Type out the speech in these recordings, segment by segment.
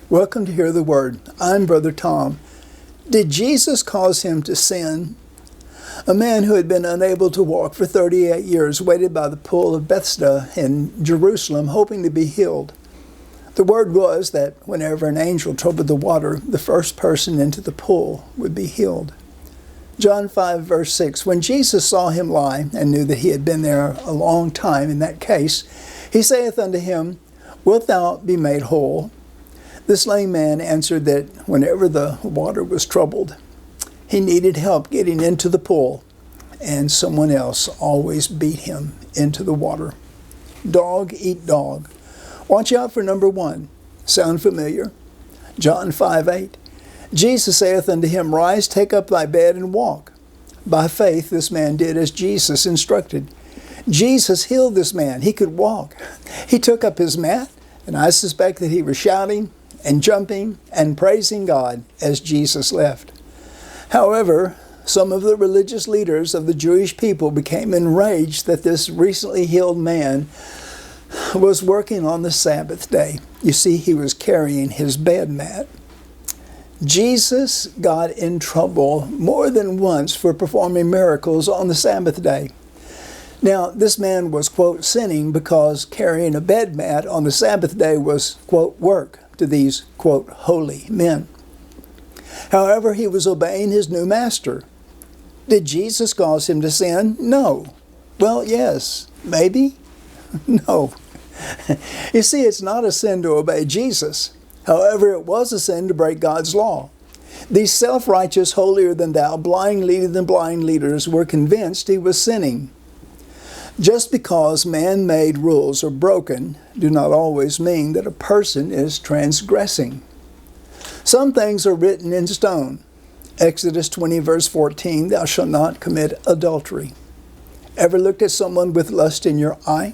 Welcome to Hear the Word. I'm Brother Tom. Did Jesus cause him to sin? A man who had been unable to walk for 38 years waited by the pool of Bethesda in Jerusalem, hoping to be healed. The word was that whenever an angel troubled the water, the first person into the pool would be healed. John 5 verse 6, when Jesus saw him lie and knew that he had been there a long time in that case, he saith unto him, Wilt thou be made whole? This lame man answered that whenever the water was troubled, he needed help getting into the pool, and someone else always beat him into the water. Dog eat dog. Watch out for number one. Sound familiar? John 5:8. Jesus saith unto him, Rise, take up thy bed, and walk. By faith this man did as Jesus instructed. Jesus healed this man. He could walk. He took up his mat, and I suspect that he was shouting and jumping and praising God as Jesus left. However, some of the religious leaders of the Jewish people became enraged that this recently healed man was working on the Sabbath day. You see, he was carrying his bed mat. Jesus got in trouble more than once for performing miracles on the Sabbath day. Now, this man was, quote, sinning because carrying a bed mat on the Sabbath day was, quote, work to these, quote, holy men. However, he was obeying his new master. Did Jesus cause him to sin? No. Well, yes. Maybe? No. You see, it's not a sin to obey Jesus. However, it was a sin to break God's law. These self-righteous, holier-than-thou, blind leaders were convinced he was sinning. Just because man-made rules are broken do not always mean that a person is transgressing. Some things are written in stone. Exodus 20 verse 14, thou shalt not commit adultery. Ever looked at someone with lust in your eye?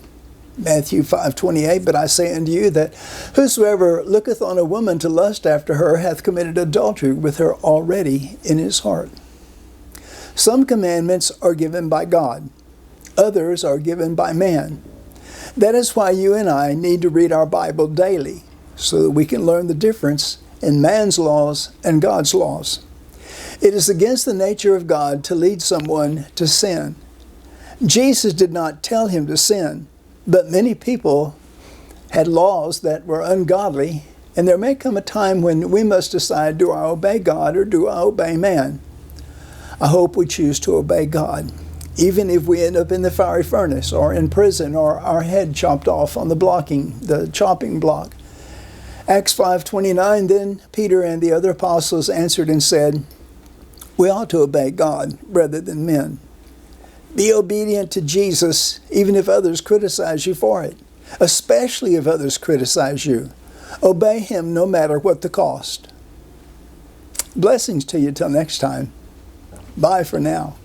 Matthew 5:28, but I say unto you that whosoever looketh on a woman to lust after her hath committed adultery with her already in his heart. Some commandments are given by God. Others are given by man. That is why you and I need to read our Bible daily, so that we can learn the difference in man's laws and God's laws. It is against the nature of God to lead someone to sin. Jesus did not tell him to sin, but many people had laws that were ungodly, and there may come a time when we must decide, do I obey God or do I obey man? I hope we choose to obey God, even if we end up in the fiery furnace or in prison or our head chopped off on the chopping block. Acts 5:29, then Peter and the other apostles answered and said, we ought to obey God rather than men. Be obedient to Jesus even if others criticize you for it, especially if others criticize you. Obey him no matter what the cost. Blessings to you till next time. Bye for now.